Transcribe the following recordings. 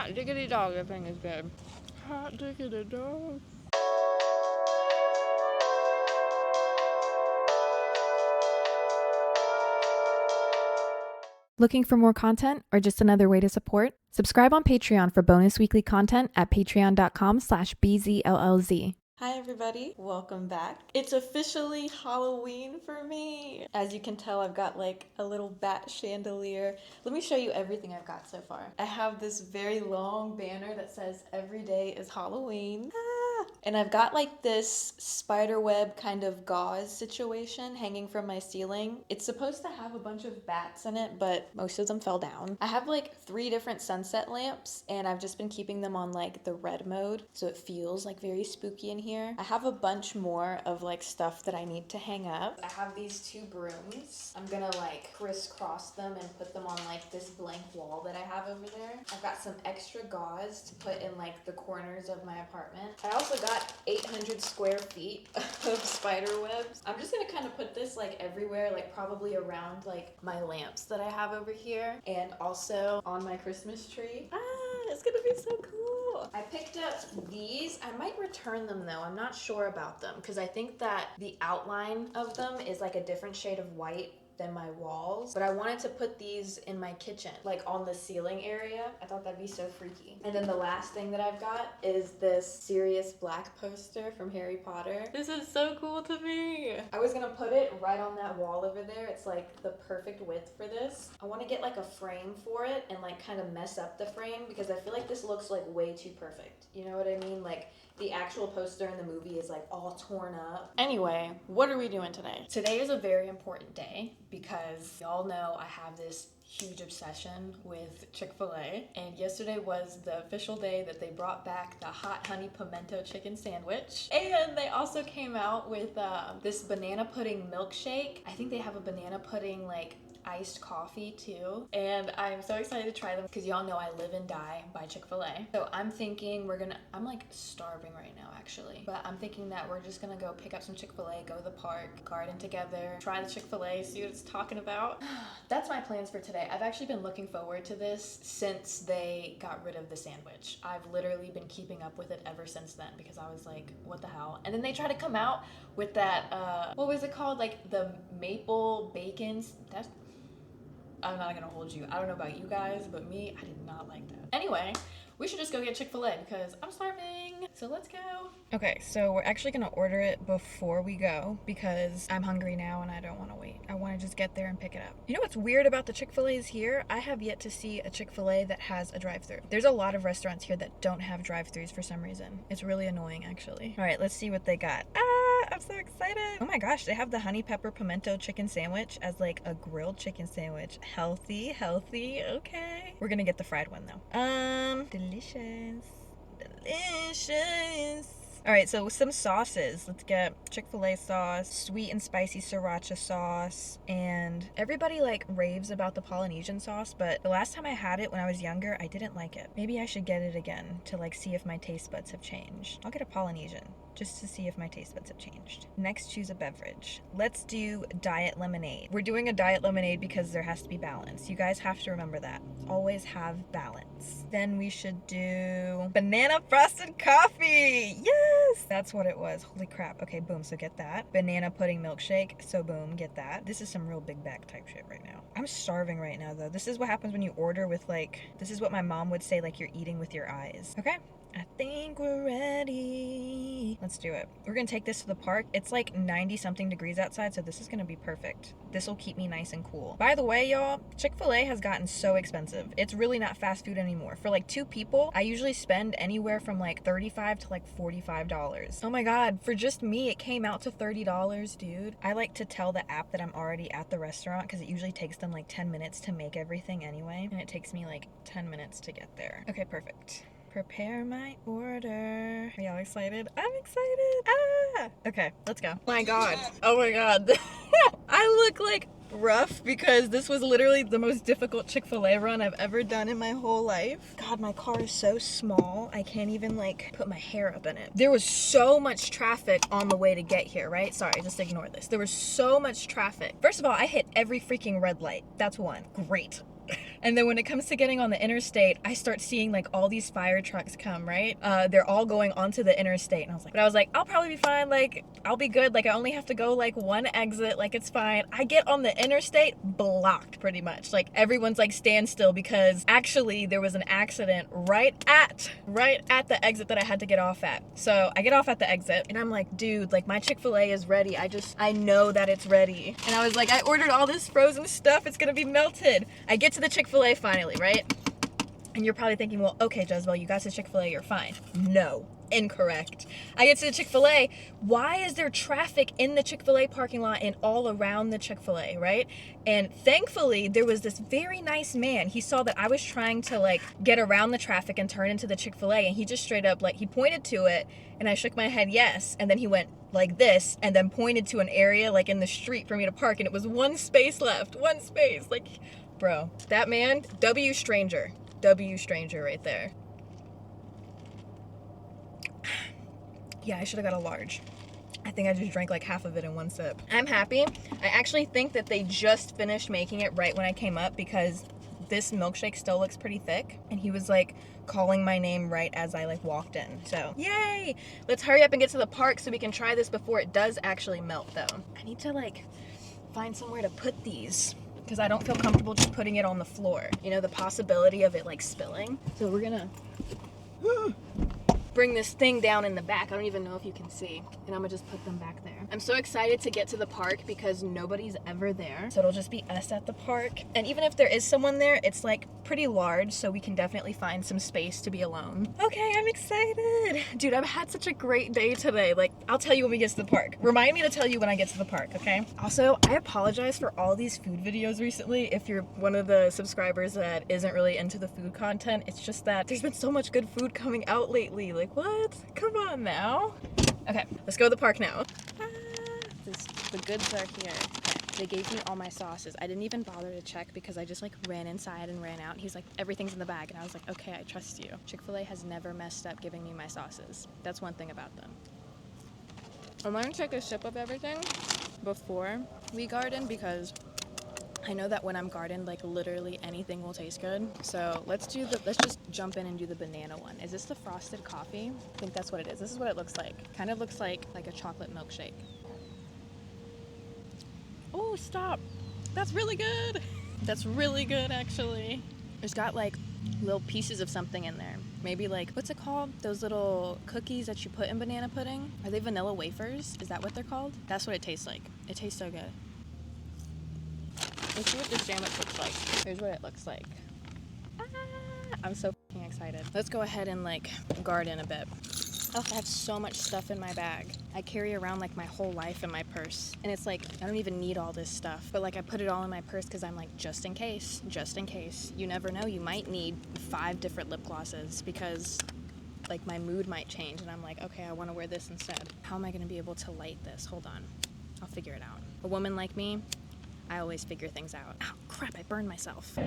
Hot diggity dog, that thing is good. Hot diggity dog. Looking for more content or just another way to support? Subscribe on Patreon for bonus weekly content at patreon.com/bzllz. Hi everybody, welcome back. It's officially Halloween for me. As you can tell, I've got like a little bat chandelier. Let me show you everything I've got so far. I have this very long banner that says every day is Halloween. And I've got like this spider web kind of gauze situation hanging from my ceiling. It's supposed to have a bunch of bats in it, but most of them fell down. I have like 3 different sunset lamps and I've just been keeping them on like the red mode so it feels like very spooky in here. I have a bunch more of like stuff that I need to hang up. I have these 2 brooms. I'm gonna like crisscross them and put them on like this blank wall that I have over there. I've got some extra gauze to put in like the corners of my apartment. I also got 800 square feet of spider webs. I'm just gonna kind of put this like everywhere, like probably around like my lamps that I have over here and also on my Christmas tree. It's gonna be so cool. I picked up these. I might return them though. I'm not sure about them because I think that the outline of them is like a different shade of white than my walls, but I wanted to put these in my kitchen, like on the ceiling area. I thought that'd be so freaky. And then the last thing that I've got is this Sirius Black poster from Harry Potter. This is so cool to me. I was gonna put it right on that wall over there. It's like the perfect width for this. I want to get like a frame for it and like kind of mess up the frame because I feel like this looks like way too perfect. You know what I mean? Like the actual poster in the movie is like all torn up. Anyway, what are we doing today? Today is a very important day because y'all know I have this huge obsession with Chick-fil-A, and yesterday was the official day that they brought back the hot honey pimento chicken sandwich, and they also came out with this banana pudding milkshake. I think they have a banana pudding like iced coffee too, and I'm so excited to try them because y'all know I live and die by Chick-fil-A. So I'm thinking I'm like starving right now actually, but I'm thinking that we're just gonna go pick up some Chick-fil-A, go to the park, garden together, try the Chick-fil-A, see what it's talking about. That's my plans for today. I've actually been looking forward to this since they got rid of the sandwich. I've literally been keeping up with it ever since then because I was like, what the hell? And then they tried to come out with that, what was it called? Like the maple bacon, I'm not gonna hold you. I don't know about you guys, but me, I did not like that. Anyway, we should just go get Chick-fil-A because I'm starving. So let's go. Okay, so we're actually gonna order it before we go because I'm hungry now and I don't wanna wait. I wanna just get there and pick it up. You know what's weird about the Chick-fil-A's here? I have yet to see a Chick-fil-A that has a drive-thru. There's a lot of restaurants here that don't have drive-thrus for some reason. It's really annoying actually. All right, let's see what they got. I'm so excited. Oh my gosh, they have the honey pepper pimento chicken sandwich as like a grilled chicken sandwich. Healthy, okay. We're gonna get the fried one though. Delicious. All right, so some sauces. Let's get Chick-fil-A sauce, sweet and spicy sriracha sauce, and everybody like raves about the Polynesian sauce, but the last time I had it when I was younger, I didn't like it. Maybe I should get it again to like see if my taste buds have changed. I'll get a Polynesian just to see if my taste buds have changed. Next, choose a beverage. Let's do diet lemonade. We're doing a diet lemonade because there has to be balance. You guys have to remember that. Always have balance. Then we should do banana frosted coffee. Yes! That's what it was. Holy crap. Okay, boom. So get that. Banana pudding milkshake. So boom, get that. This is some real big bag type shit right now. I'm starving right now though. This is what happens when you order with like, this is what my mom would say, like you're eating with your eyes. Okay? I think we're ready. Let's do it. We're gonna take this to the park. It's like 90 something degrees outside, so this is gonna be perfect. This will keep me nice and cool. By the way, y'all, Chick-fil-A has gotten so expensive. It's really not fast food anymore. For like 2 people, I usually spend anywhere from like $35 to like $45. Oh my God, for just me, it came out to $30, dude. I like to tell the app that I'm already at the restaurant because it usually takes them like 10 minutes to make everything anyway, and it takes me like 10 minutes to get there. Okay, perfect. Prepare my order. Are y'all excited? I'm excited. Okay, let's go. My God. Oh my God. I look like rough because this was literally the most difficult Chick-fil-A run I've ever done in my whole life. God, my car is so small. I can't even like put my hair up in it. There was so much traffic on the way to get here, right? Sorry, just ignore this. There was so much traffic. First of all, I hit every freaking red light. That's one. Great. And then when it comes to getting on the interstate, I start seeing like all these fire trucks come, right? They're all going onto the interstate. And I was like, I'll probably be fine. Like, I'll be good. Like, I only have to go like one exit. Like, it's fine. I get on the interstate, blocked pretty much. Like, everyone's like standstill because actually there was an accident right at the exit that I had to get off at. So I get off at the exit and I'm like, dude, like my Chick-fil-A is ready. I know that it's ready. And I was like, I ordered all this frozen stuff. It's gonna be melted. I get to the Chick-fil-A finally, right? And you're probably thinking, well, okay, Jezebel, you got to Chick-fil-A, you're fine. No, incorrect. I get to the Chick-fil-A. Why is there traffic in the Chick-fil-A parking lot and all around the Chick-fil-A, right? And thankfully, there was this very nice man. He saw that I was trying to like get around the traffic and turn into the Chick-fil-A, and he just straight up like, he pointed to it, and I shook my head yes, and then he went like this, and then pointed to an area like in the street for me to park, and it was one space left, one space. Like, bro, that man, W stranger right there. Yeah, I should have got a large. I think I just drank like half of it in one sip. I'm happy. I actually think that they just finished making it right when I came up because this milkshake still looks pretty thick. And he was like calling my name right as I like walked in. So yay! Let's hurry up and get to the park so we can try this before it does actually melt though. I need to like find somewhere to put these because I don't feel comfortable just putting it on the floor. You know, the possibility of it like spilling. So we're gonna bring this thing down in the back. I don't even know if you can see. And I'm gonna just put them back there. I'm so excited to get to the park because nobody's ever there. So it'll just be us at the park. And even if there is someone there, it's like pretty large, so we can definitely find some space to be alone. Okay, I'm excited. Dude, I've had such a great day today. Like, I'll tell you when we get to the park. Remind me to tell you when I get to the park, okay? Also, I apologize for all these food videos recently. If you're one of the subscribers that isn't really into the food content, it's just that there's been so much good food coming out lately. Like, what? Come on now. Okay, let's go to the park now. The goods are here. They gave me all my sauces. I didn't even bother to check because I just like ran inside and ran out. He's like, everything's in the bag. And I was like, okay, I trust you. Chick-fil-A has never messed up giving me my sauces. That's one thing about them. I'm gonna take a sip of everything before we garden because I know that when I'm gardened, like literally anything will taste good. So let's just jump in and do the banana one. Is this the frosted coffee? I think that's what it is. This is what it looks like. Kind of looks like a chocolate milkshake. Oh, stop. That's really good. That's really good, actually. It's got like little pieces of something in there. Maybe like, what's it called? Those little cookies that you put in banana pudding? Are they vanilla wafers? Is that what they're called? That's what it tastes like. It tastes so good. Let's see what this sandwich looks like. Here's what it looks like. I'm so f***ing excited. Let's go ahead and like garden a bit. Oh, I have so much stuff in my bag. I carry around like my whole life in my purse. And it's like, I don't even need all this stuff. But like I put it all in my purse because I'm like, just in case. You never know, you might need 5 different lip glosses because like my mood might change. And I'm like, okay, I want to wear this instead. How am I going to be able to light this? Hold on. I'll figure it out. A woman like me, I always figure things out. Oh, crap, I burned myself.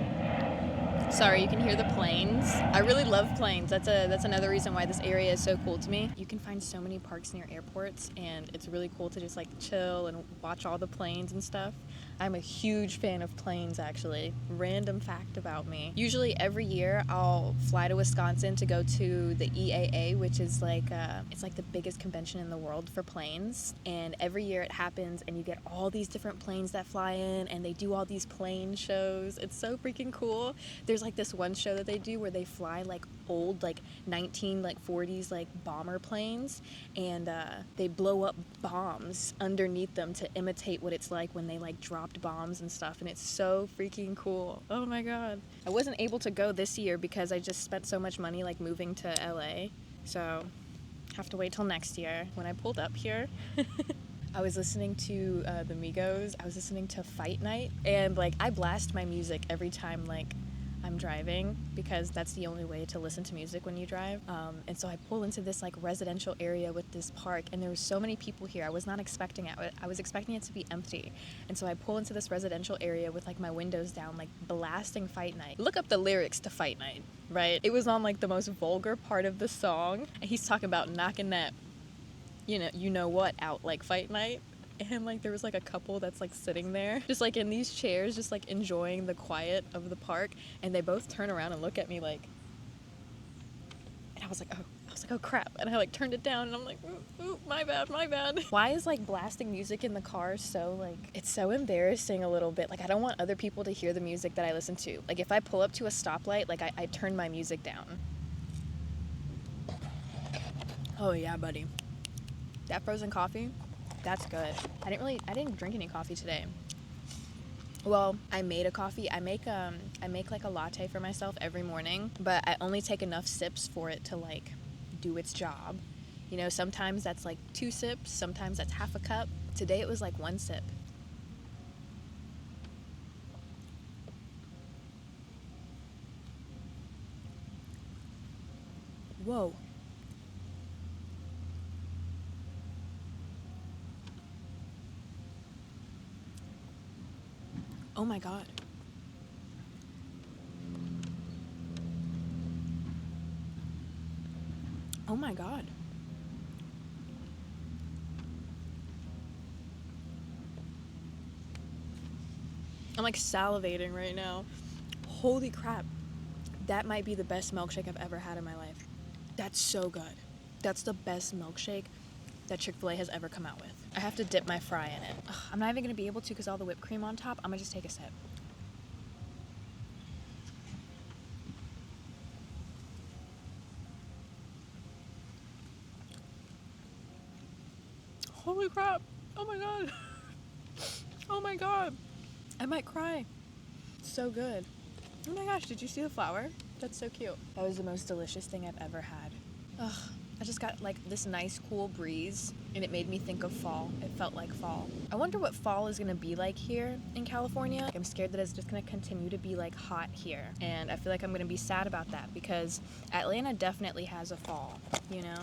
Sorry, you can hear the planes. I really love planes. That's another reason why this area is so cool to me. You can find so many parks near airports, and it's really cool to just like chill and watch all the planes and stuff. I'm a huge fan of planes, actually. Random fact about me. Usually every year I'll fly to Wisconsin to go to the EAA, which is like it's like the biggest convention in the world for planes. And every year it happens, and you get all these different planes that fly in, and they do all these plane shows. It's so freaking cool. There's like this one show that they do where they fly like old like 1940s like bomber planes, and they blow up bombs underneath them to imitate what it's like when they like dropped bombs and stuff, and it's so freaking cool. Oh my god. I wasn't able to go this year because I just spent so much money like moving to LA, so have to wait till next year. When I pulled up here I was listening to the Migos. I was listening to Fight Night, and like I blast my music every time like I'm driving because that's the only way to listen to music when you drive. And so I pull into this like residential area with this park, and there were so many people here. I was not expecting it. I was expecting it to be empty. And so I pull into this residential area with like my windows down, like blasting Fight Night. Look up the lyrics to Fight Night, right? It was on like the most vulgar part of the song, and he's talking about knocking that you know what out like Fight Night. and like there was like a couple that's like sitting there just like in these chairs just like enjoying the quiet of the park, and they both turn around and look at me like, and I was like, oh crap, and I like turned it down and I'm like, ooh, my bad. Why is like blasting music in the car so like, it's so embarrassing a little bit. Like I don't want other people to hear the music that I listen to. Like if I pull up to a stoplight, like I turn my music down. Oh yeah, buddy. That frozen coffee, that's good. I didn't drink any coffee today. Well, I made a coffee. I make like a latte for myself every morning, but I only take enough sips for it to like do its job. You know, sometimes that's like 2 sips, sometimes that's half a cup. Today it was like 1 sip. Whoa. Oh my God. Oh my God. I'm like salivating right now. Holy crap. That might be the best milkshake I've ever had in my life. That's so good. That's the best milkshake that Chick-fil-A has ever come out with. I have to dip my fry in it. Ugh, I'm not even gonna be able to because all the whipped cream on top. I'm gonna just take a sip. Holy crap. Oh my God. Oh my God. I might cry. It's so good. Oh my gosh, did you see the flower? That's so cute. That was the most delicious thing I've ever had. Ugh, I just got like this nice cool breeze and it made me think of fall. It felt like fall. I wonder what fall is gonna be like here in California. Like, I'm scared that it's just gonna continue to be like hot here. And I feel like I'm gonna be sad about that because Atlanta definitely has a fall, you know?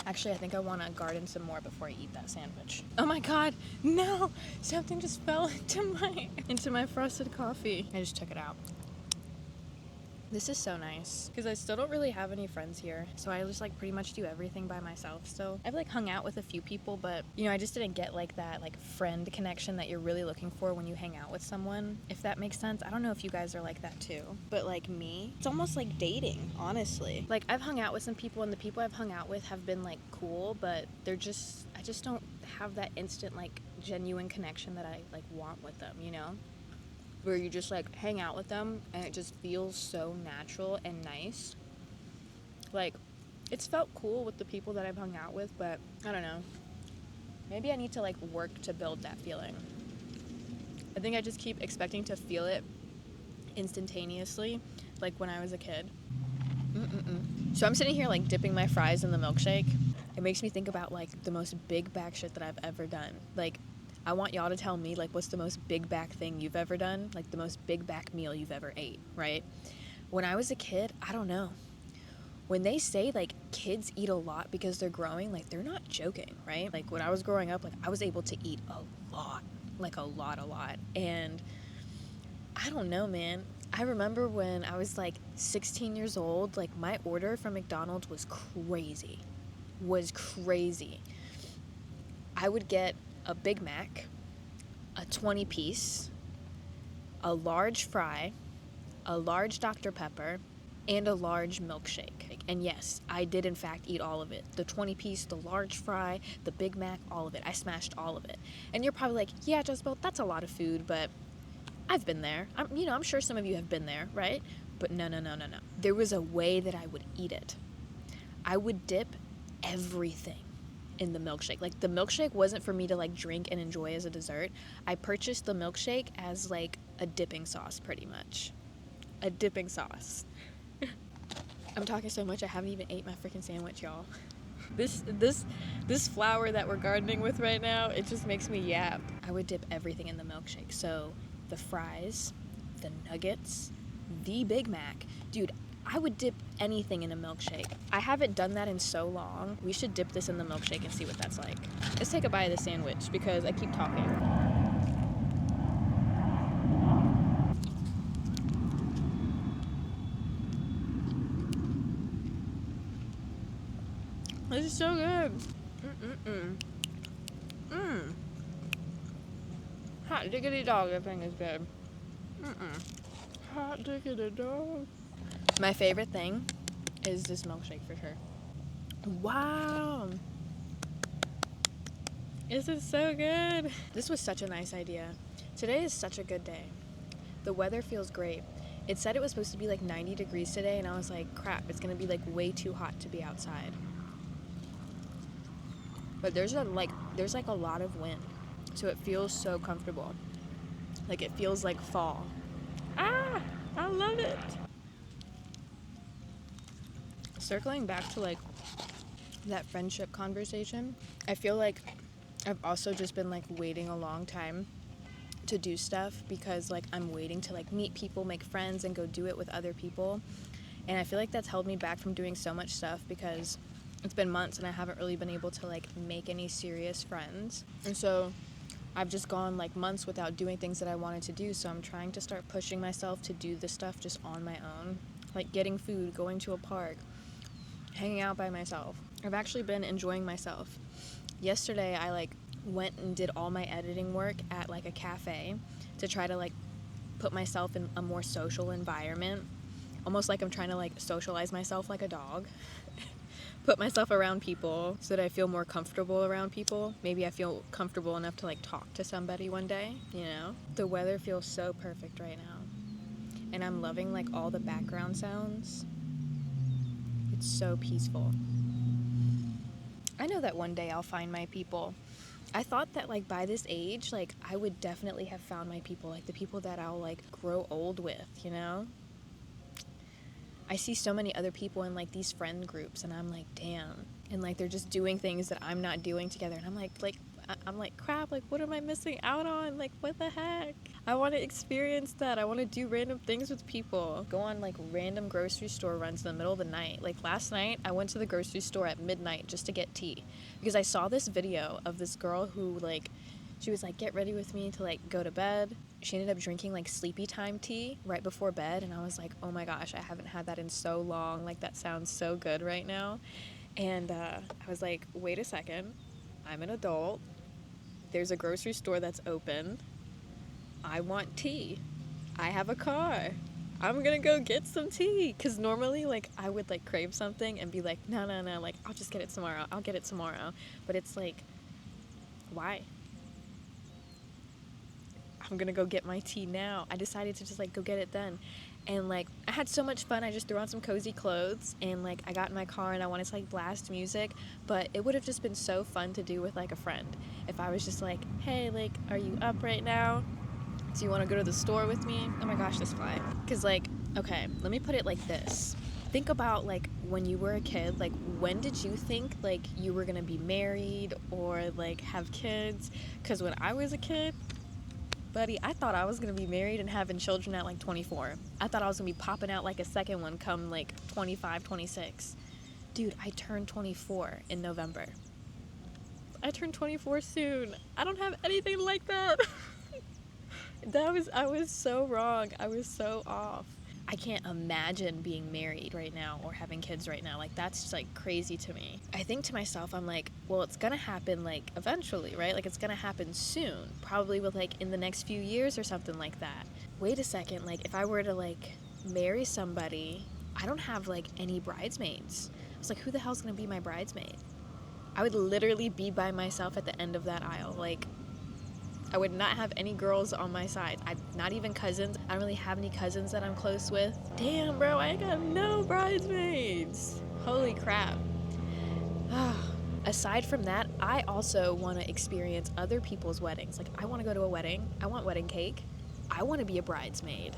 Actually, I think I want to garden some more before I eat that sandwich. Oh my God, no! Something just fell into my frosted coffee. I just took it out. This is so nice because I still don't really have any friends here, so I just like pretty much do everything by myself still. I've like hung out with a few people, but you know, I just didn't get like that like friend connection that you're really looking for when you hang out with someone, if that makes sense. I don't know if you guys are like that too, but like me, it's almost like dating, honestly. Like I've hung out with some people and the people I've hung out with have been like cool, but I just don't have that instant like genuine connection that I like want with them, you know? Where you just like hang out with them and it just feels so natural and nice. Like, it's felt cool with the people that I've hung out with, but I don't know. Maybe I need to like work to build that feeling. I think I just keep expecting to feel it instantaneously, like when I was a kid. So I'm sitting here like dipping my fries in the milkshake. It makes me think about like the most big back shit that I've ever done. Like, I want y'all to tell me, like, what's the most big back thing you've ever done? Like, the most big back meal you've ever ate, right? When I was a kid, I don't know. When they say, like, kids eat a lot because they're growing, like, they're not joking, right? Like, when I was growing up, like, I was able to eat a lot. Like, a lot. And I don't know, man. I remember when I was, like, 16 years old, like, my order from McDonald's was crazy. I would get a Big Mac, a 20-piece, a large fry, a large Dr. Pepper, and a large milkshake. And yes, I did in fact eat all of it. The 20-piece, the large fry, the Big Mac, all of it. I smashed all of it. And you're probably like, yeah, Jezebel, that's a lot of food, but I've been there. I'm sure some of you have been there, right? But no. There was a way that I would eat it. I would dip everything in the milkshake. Like, the milkshake wasn't for me to like drink and enjoy as a dessert. I purchased the milkshake as like a dipping sauce, pretty much. A dipping sauce. I'm talking so much I haven't even ate my freaking sandwich, y'all. This flour that we're gardening with right now, it just makes me yap. I would dip everything in the milkshake. So the fries, the nuggets, the Big Mac. Dude, I would dip anything in a milkshake. I haven't done that in so long. We should dip this in the milkshake and see what that's like. Let's take a bite of the sandwich because I keep talking. This is so good. Hot diggity dog, that thing is good. Hot diggity dog. My favorite thing is this milkshake for sure. Wow. This is so good. This was such a nice idea. Today is such a good day. The weather feels great. It said it was supposed to be like 90 degrees today, and I was like, crap, it's gonna be like way too hot to be outside. But there's like a lot of wind, so it feels so comfortable. Like it feels like fall. Ah, I love it. Circling back to like that friendship conversation, I feel like I've also just been like waiting a long time to do stuff because like I'm waiting to like meet people, make friends, and go do it with other people. And I feel like that's held me back from doing so much stuff because it's been months and I haven't really been able to like make any serious friends. And so I've just gone like months without doing things that I wanted to do. So I'm trying to start pushing myself to do this stuff just on my own, like getting food, going to a park, hanging out by myself. I've actually been enjoying myself. Yesterday I like went and did all my editing work at like a cafe to try to like put myself in a more social environment, almost like I'm trying to like socialize myself like a dog. Put myself around people so that I feel more comfortable around people. Maybe I feel comfortable enough to like talk to somebody one day, you know? The weather feels so perfect right now. And I'm loving like all the background sounds. It's so peaceful. I know that one day I'll find my people. I thought that like by this age, like I would definitely have found my people, like the people that I'll like grow old with, you know? I see so many other people in like these friend groups and I'm like, damn. And like they're just doing things that I'm not doing together. And I'm like, crap, like what am I missing out on? Like what the heck? I want to experience that. I want to do random things with people. Go on like random grocery store runs in the middle of the night. Like last night, I went to the grocery store at midnight just to get tea. Because I saw this video of this girl who like, she was like, get ready with me to like go to bed. She ended up drinking like sleepy time tea right before bed. And I was like, oh my gosh, I haven't had that in so long. Like that sounds so good right now. And I was like, wait a second. I'm an adult. There's a grocery store that's open. I want tea. I have a car. I'm gonna go get some tea. Cause normally like I would like crave something and be like, no, like I'll just get it tomorrow. I'll get it tomorrow. But it's like, why? I'm gonna go get my tea now. I decided to just like go get it then. And like I had so much fun. I just threw on some cozy clothes and like I got in my car and I wanted to like blast music, but it would have just been so fun to do with like a friend. If I was just like, hey, like, are you up right now? Do you want to go to the store with me? Oh my gosh, this fly. Cause like, okay, let me put it like this. Think about like when you were a kid, like when did you think like you were gonna be married or like have kids? Cause when I was a kid, buddy, I thought I was going to be married and having children at like 24. I thought I was going to be popping out like a second one come like 25, 26. Dude, I turned 24 in November. I turned 24 soon. I don't have anything like that. I was so wrong. I was so off. I can't imagine being married right now or having kids right now. Like, that's just, like, crazy to me. I think to myself, I'm like, well, it's gonna happen, like, eventually, right? Like, it's gonna happen soon. Probably with, like, in the next few years or something like that. Wait a second. Like, if I were to, like, marry somebody, I don't have, like, any bridesmaids. I was like, who the hell's gonna be my bridesmaid? I would literally be by myself at the end of that aisle. Like, I would not have any girls on my side. Not even cousins. I don't really have any cousins that I'm close with. Damn, bro, I ain't got no bridesmaids. Holy crap. Aside from that, I also want to experience other people's weddings. Like, I want to go to a wedding. I want wedding cake. I want to be a bridesmaid.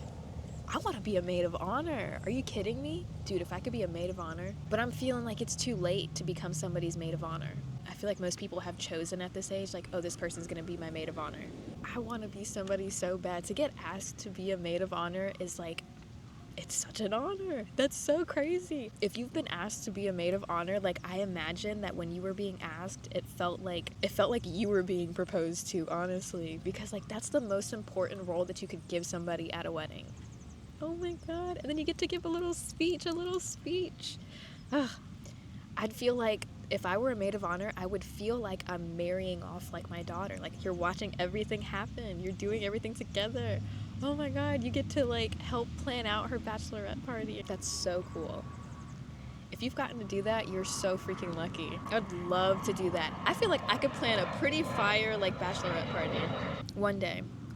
I want to be a maid of honor. Are you kidding me? Dude, if I could be a maid of honor. But I'm feeling like it's too late to become somebody's maid of honor. I feel like most people have chosen at this age, like, oh, this person's gonna be my maid of honor. I want to be somebody so bad. To get asked to be a maid of honor is like, it's such an honor. That's so crazy. If you've been asked to be a maid of honor, like, I imagine that when you were being asked, it felt like you were being proposed to, honestly, because like that's the most important role that you could give somebody at a wedding. Oh my God. And then you get to give a little speech. Ugh. I'd feel like if I were a maid of honor, I would feel like I'm marrying off like my daughter. Like you're watching everything happen. You're doing everything together. Oh my God, you get to like help plan out her bachelorette party. That's so cool. If you've gotten to do that, you're so freaking lucky. I'd love to do that. I feel like I could plan a pretty fire like bachelorette party.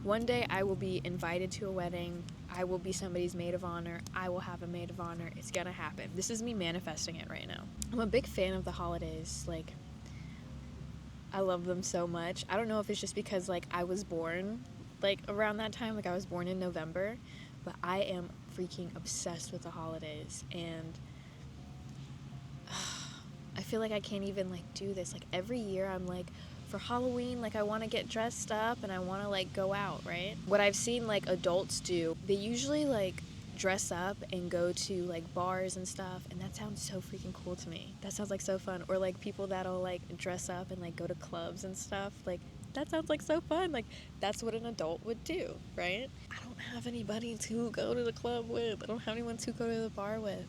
One day I will be invited to a wedding. I will be somebody's maid of honor. I will have a maid of honor. It's gonna happen. This is me manifesting it right now. I'm a big fan of the holidays. Like, I love them so much. I don't know if it's just because like I was born like around that time, like I was born in November, but I am freaking obsessed with the holidays, and I feel like I can't even like do this. Like every year I'm like, for Halloween, like I want to get dressed up and I want to like go out, right? What I've seen like adults do, they usually like dress up and go to like bars and stuff, and that sounds so freaking cool to me. That sounds like so fun. Or like people that'll like dress up and like go to clubs and stuff. Like that sounds like so fun. Like that's what an adult would do, right? I don't have anybody to go to the club with. I don't have anyone to go to the bar with.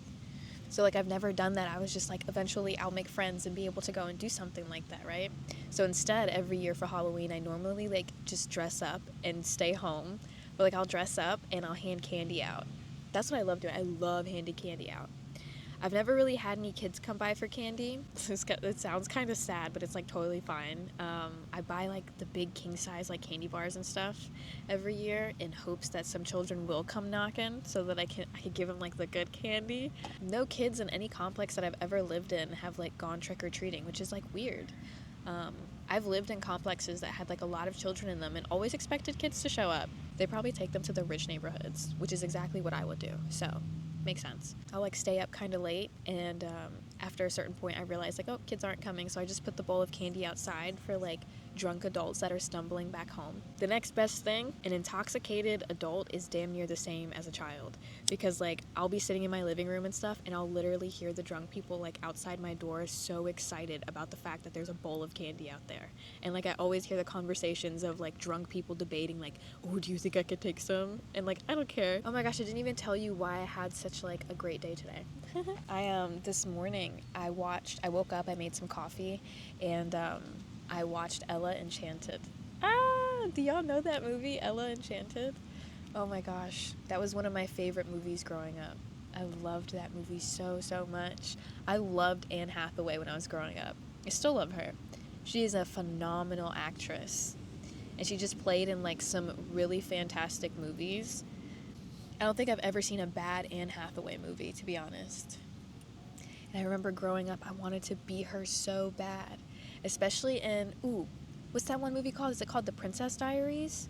So like I've never done that. I was just like, eventually I'll make friends and be able to go and do something like that, right? So instead, every year for Halloween, I normally like just dress up and stay home. But like I'll dress up and I'll hand candy out. That's what I love doing. I love handing candy out. I've never really had any kids come by for candy. It sounds kind of sad, but it's like totally fine. I buy like the big king size like candy bars and stuff every year in hopes that some children will come knocking so that I can give them like the good candy. No kids in any complex that I've ever lived in have like gone trick-or-treating, which is like weird. I've lived in complexes that had like a lot of children in them and always expected kids to show up. They probably take them to the rich neighborhoods, which is exactly what I would do. So makes sense. I'll like stay up kind of late, and after a certain point I realized like, oh, kids aren't coming, so I just put the bowl of candy outside for like drunk adults that are stumbling back home. The next best thing, an intoxicated adult is damn near the same as a child, because like I'll be sitting in my living room and stuff and I'll literally hear the drunk people like outside my door so excited about the fact that there's a bowl of candy out there. And like I always hear the conversations of like drunk people debating like, oh, do you think I could take some? And like I don't care. Oh my gosh, I didn't even tell you why I had such like a great day today. This morning I woke up, I made some coffee, and I watched Ella Enchanted. Do y'all know that movie, Ella Enchanted? Oh my gosh, that was one of my favorite movies growing up. I loved that movie so much. I loved Anne Hathaway when I was growing up. I still love her. She is a phenomenal actress, and she just played in like some really fantastic movies. I don't think I've ever seen a bad Anne Hathaway movie, to be honest. And I remember growing up, I wanted to be her so bad. Especially in, what's that one movie called? Is it called The Princess Diaries?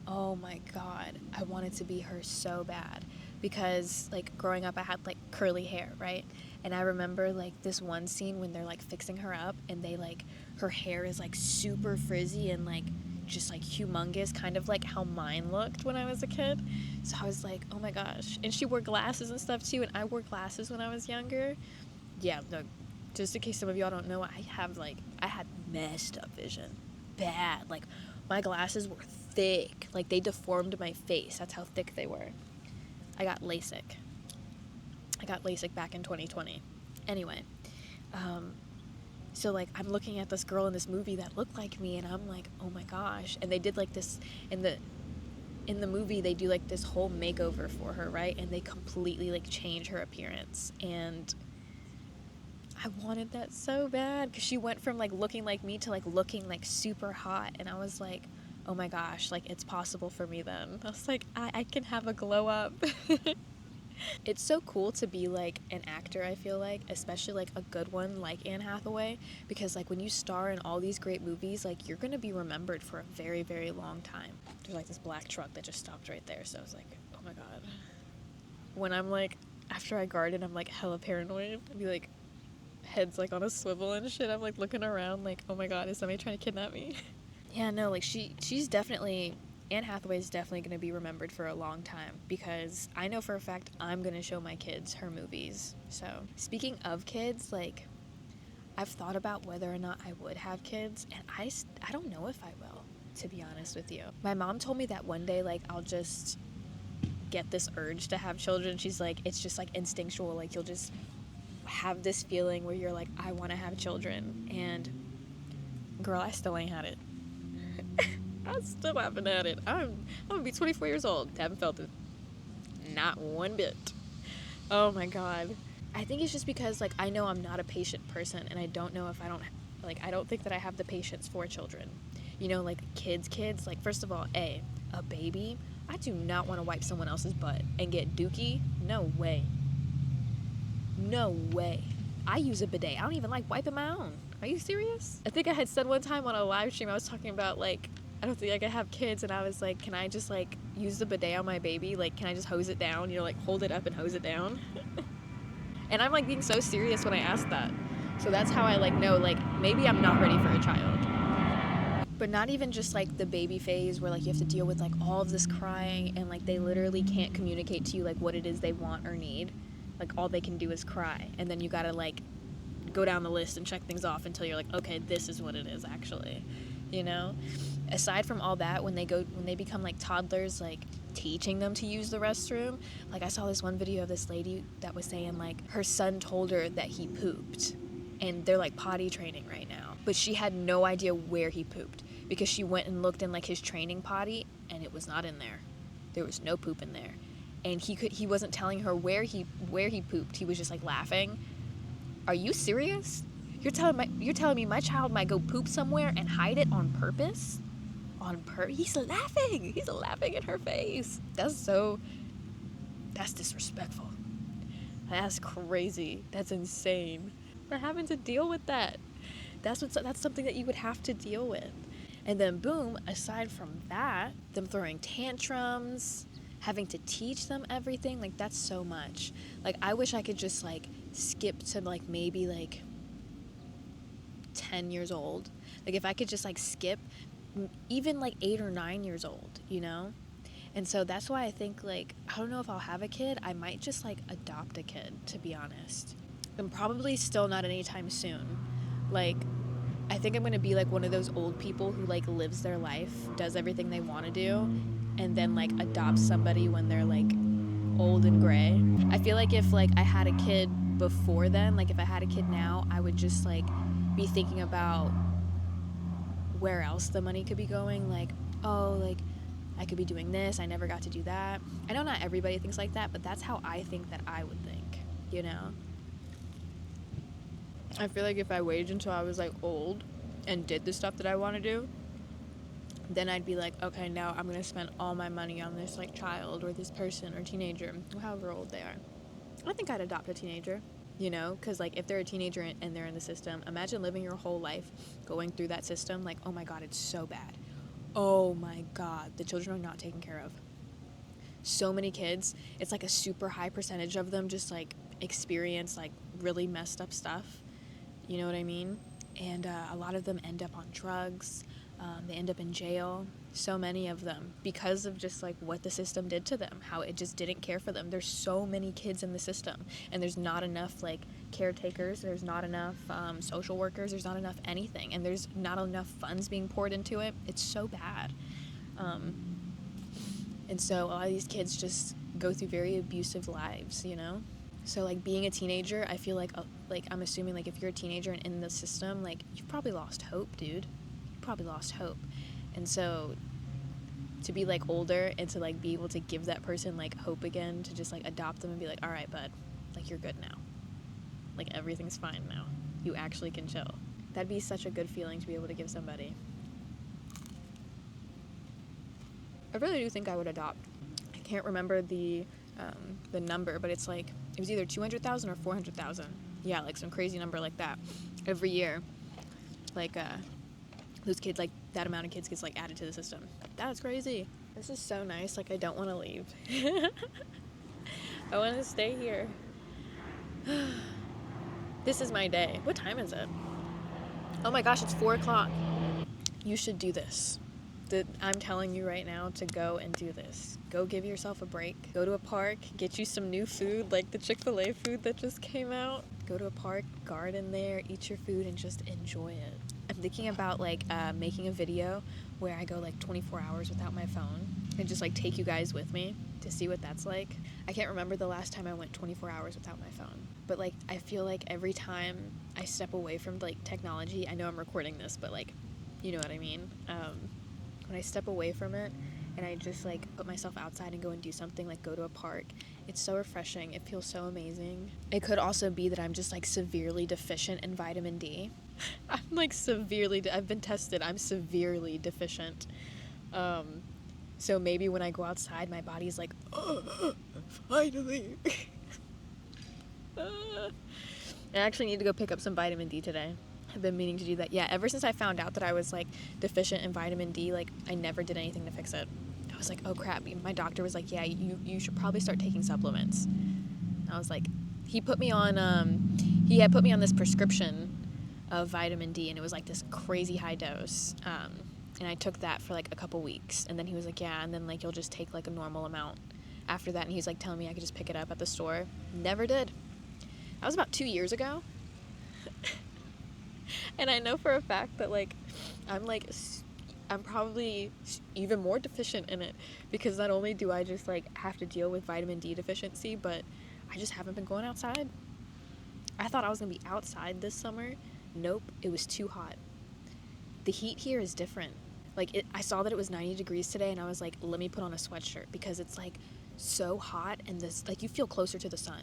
Oh my God, I wanted to be her so bad. Because, like, growing up, I had, like, curly hair, right? And I remember, like, this one scene when they're, like, fixing her up, and they, like, her hair is, like, super frizzy and, like, just, like, humongous, kind of like how mine looked when I was a kid. So I was like, oh my gosh. And she wore glasses and stuff, too, and I wore glasses when I was younger. Yeah, no, just in case some of y'all don't know, I had messed up vision. Bad. Like, my glasses were thick. Like, they deformed my face. That's how thick they were. I got LASIK. Back in 2020. Anyway, so, like, I'm looking at this girl in this movie that looked like me, and I'm like, oh my gosh. And they did, like, this, in the movie, they do, like, this whole makeover for her, right? And they completely, like, change her appearance. And I wanted that so bad, because she went from, like, looking like me to, like, looking, like, super hot. And I was like, oh my gosh, like, it's possible for me then. I was like, I can have a glow up. It's so cool to be, like, an actor, I feel like, especially, like, a good one like Anne Hathaway, because, like, when you star in all these great movies, like, you're gonna be remembered for a very, very long time. There's, like, this black truck that just stopped right there, so I was like, oh my God. When I'm, like, after I garden, I'm, like, hella paranoid. I'd be, like, head's, like, on a swivel and shit. I'm, like, looking around, like, oh my God, is somebody trying to kidnap me? Yeah, no, like, she's definitely... Anne Hathaway is definitely going to be remembered for a long time, because I know for a fact I'm going to show my kids her movies. So, speaking of kids, like, I've thought about whether or not I would have kids, and I don't know if I will, to be honest with you. My mom told me that one day, like, I'll just get this urge to have children. She's like, it's just, like, instinctual, like, you'll just have this feeling where you're like, I want to have children. And girl, I still ain't had it. I still haven't had it. I'm gonna be 24 years old. Haven't felt it. Not one bit. Oh my God. I think it's just because, like, I know I'm not a patient person, and I don't know if I don't think that I have the patience for children. You know, like, kids, like, first of all, a baby, I do not want to wipe someone else's butt and get dookie. No way. No way. I use a bidet. I don't even like wiping my own. Are you serious? I think I had said one time on a live stream, I was talking about, like, I don't think I could have kids, and I was like, can I just, like, use the bidet on my baby? Like, can I just hose it down? You know, like, hold it up and hose it down? And I'm, like, being so serious when I ask that. So that's how I, like, know, like, maybe I'm not ready for a child. But not even just, like, the baby phase where, like, you have to deal with, like, all of this crying and, like, they literally can't communicate to you, like, what it is they want or need. Like, all they can do is cry. And then you gotta, like, go down the list and check things off until you're like, okay, this is what it is, actually. You know? Aside from all that, when they become, like, toddlers, like, teaching them to use the restroom, like, I saw this one video of this lady that was saying, like, her son told her that he pooped, and they're, like, potty training right now, but she had no idea where he pooped, because she went and looked in, like, his training potty, and it was not in there was no poop in there, and he wasn't telling her where he pooped. He was just, like, laughing. Are you serious? You're telling me my child might go poop somewhere and hide it on purpose? He's laughing in her face. That's disrespectful. That's crazy. That's insane. We're having to deal with that. That's something that you would have to deal with. And then boom, aside from that, them throwing tantrums, having to teach them everything, like, that's so much. Like, I wish I could just, like, skip to, like, maybe, like, 10 years old. Like, if I could just, like, skip even, like, 8 or 9 years old, you know? And so that's why I think, like, I don't know if I'll have a kid. I might just, like, adopt a kid, to be honest. And probably still not anytime soon. Like, I think I'm gonna be, like, one of those old people who, like, lives their life, does everything they want to do, and then, like, adopts somebody when they're, like, old and gray. I feel like if, like, I had a kid before then, like, if I had a kid now, I would just, like, be thinking about where else the money could be going. Like, oh, like, I could be doing this, I never got to do that. I know not everybody thinks like that, but that's how I think that I would think, you know? I feel like if I waited until I was, like, old and did the stuff that I want to do, then I'd be like, okay, now I'm gonna spend all my money on this, like, child or this person or teenager, however old they are. I think I'd adopt a teenager, you know, because, like, if they're a teenager and they're in the system, imagine living your whole life going through that system. Like, oh my God, it's so bad. Oh my God, the children are not taken care of. So many kids, it's like a super high percentage of them just, like, experience, like, really messed up stuff. You know what I mean? And a lot of them end up on drugs. They end up in jail. So many of them, because of just, like, what the system did to them, how it just didn't care for them. There's so many kids in the system, and there's not enough, like, caretakers. There's not enough social workers. There's not enough anything, and there's not enough funds being poured into it. It's so bad. And so a lot of these kids just go through very abusive lives, you know? So, like, being a teenager, I feel like I'm assuming, like, if you're a teenager and in the system, like, you've probably lost hope, dude. You've probably lost hope. And so to be, like, older and to, like, be able to give that person, like, hope again, to just, like, adopt them and be like, all right, bud, like, you're good now. Like, everything's fine now. You actually can chill. That'd be such a good feeling to be able to give somebody. I really do think I would adopt. I can't remember the number, but it's like, it was either 200,000 or 400,000. Yeah, like some crazy number like that every year. Like, those kids, like, that amount of kids gets, like, added to the system. That's crazy. This is so nice. Like, I don't want to leave. I want to stay here. This is my day. What time is it? Oh my gosh, it's 4 o'clock. You should do this. I'm telling you right now to go and do this. Go give yourself a break. Go to a park, get you some new food, like the Chick-fil-A food that just came out. Go to a park, garden there, eat your food, and just enjoy it. I'm thinking about, like, making a video where I go, like, 24 hours without my phone and just, like, take you guys with me to see what that's like. I can't remember the last time I went 24 hours without my phone. But like I feel like every time I step away from like technology, I know I'm recording this, but like, you know what I mean? When I step away from it and I just like put myself outside and go and do something, like go to a park, it's so refreshing. It feels so amazing. It could also be that I'm just like severely deficient in vitamin D. I'm like I've been tested. I'm severely deficient. So maybe when I go outside, my body's like, oh, finally. I actually need to go pick up some vitamin D today. I've been meaning to do that. Yeah, ever since I found out that I was like deficient in vitamin D, like I never did anything to fix it. I was like, oh crap. My doctor was like, yeah, you should probably start taking supplements. I was like, he had put me on this prescription of vitamin D, and it was like this crazy high dose. And I took that for like a couple weeks, and then he was like, yeah, and then like you'll just take like a normal amount after that. And he was like telling me I could just pick it up at the store. Never did. That was about 2 years ago. And I know for a fact that like I'm probably even more deficient in it, because not only do I just like have to deal with vitamin D deficiency, but I just haven't been going outside. I thought I was gonna be outside this summer. Nope, it was too hot. The heat here is different. Like I saw that it was 90 degrees today, and I was like, let me put on a sweatshirt, because it's like so hot, and this like you feel closer to the sun.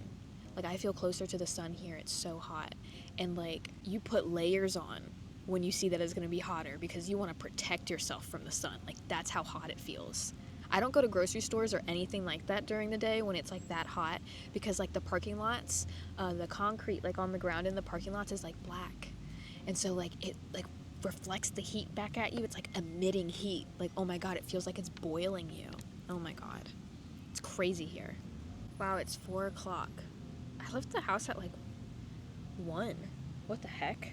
Like I feel closer to the sun here. It's so hot, and like you put layers on when you see that it's going to be hotter, because you want to protect yourself from the sun. Like that's how hot it feels. I don't go to grocery stores or anything like that during the day when it's like that hot, because like the parking lots, the concrete like on the ground in the parking lots is like black, and so like it like reflects the heat back at you. It's like emitting heat. Like, oh my god, it feels like it's boiling you. Oh my god, it's crazy here. Wow, it's 4 o'clock. I left the house at like 1. What the heck?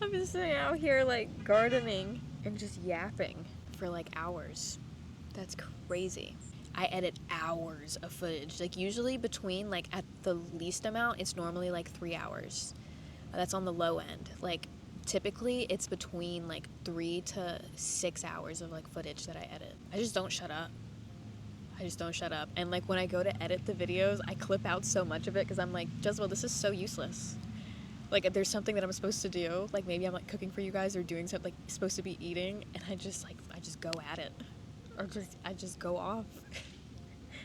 I've been sitting out here like gardening and just yapping for like hours. That's crazy. I edit hours of footage. Like usually between like at the least amount, it's normally like 3 hours. That's on the low end. Like typically it's between like 3 to 6 hours of like footage that I edit. I just don't shut up. And like when I go to edit the videos, I clip out so much of it, because I'm like, Jezebel, this is so useless. Like there's something that I'm supposed to do. Like maybe I'm like cooking for you guys or doing something, like supposed to be eating, and I just go at it. Or I just go off.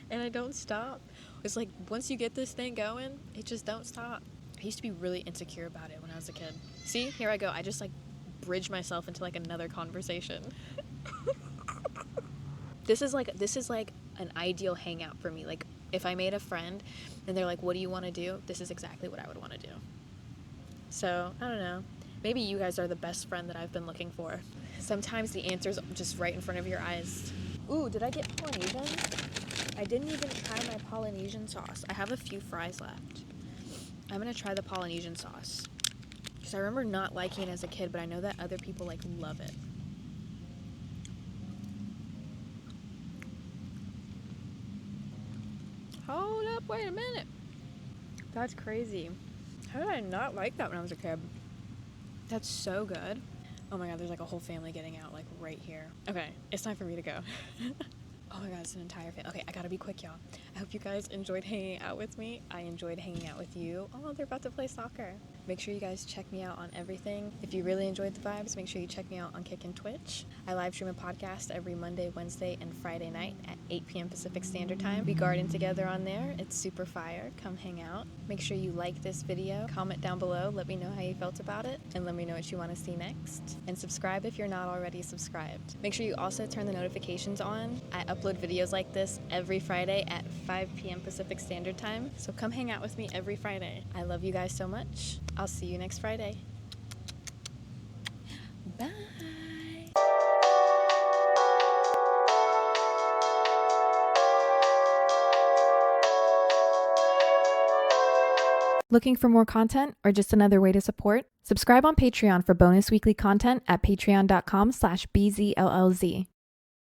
And I don't stop. It's like once you get this thing going, it just don't stop. I used to be really insecure about it when I was a kid. See, here I go. I just like bridge myself into like another conversation. This is like an ideal hangout for me. Like if I made a friend and they're like, what do you want to do? This is exactly what I would want to do. So I don't know. Maybe you guys are the best friend that I've been looking for. Sometimes the answer's just right in front of your eyes. Ooh, did I get Polynesian? I didn't even try my Polynesian sauce. I have a few fries left. I'm gonna try the Polynesian sauce, because I remember not liking it as a kid, but I know that other people like love it. Hold up, wait a minute. That's crazy. How did I not like that when I was a kid? That's so good. Oh my god, there's like a whole family getting out like right here. Okay, it's time for me to go. Oh my god, it's an entire family. Okay, I gotta be quick, y'all. I hope you guys enjoyed hanging out with me. I enjoyed hanging out with you. Oh, they're about to play soccer. Make sure you guys check me out on everything. If you really enjoyed the vibes, make sure you check me out on Kick and Twitch. I live stream a podcast every Monday, Wednesday, and Friday night at 8 p.m. Pacific Standard Time. We garden together on there. It's super fire. Come hang out. Make sure you like this video. Comment down below. Let me know how you felt about it. And let me know what you want to see next. And subscribe if you're not already subscribed. Make sure you also turn the notifications on. I upload videos like this every Friday at 5 p.m. Pacific Standard Time. So come hang out with me every Friday. I love you guys so much. I'll see you next Friday. Bye. Looking for more content or just another way to support? Subscribe on Patreon for bonus weekly content at patreon.com/bzllz.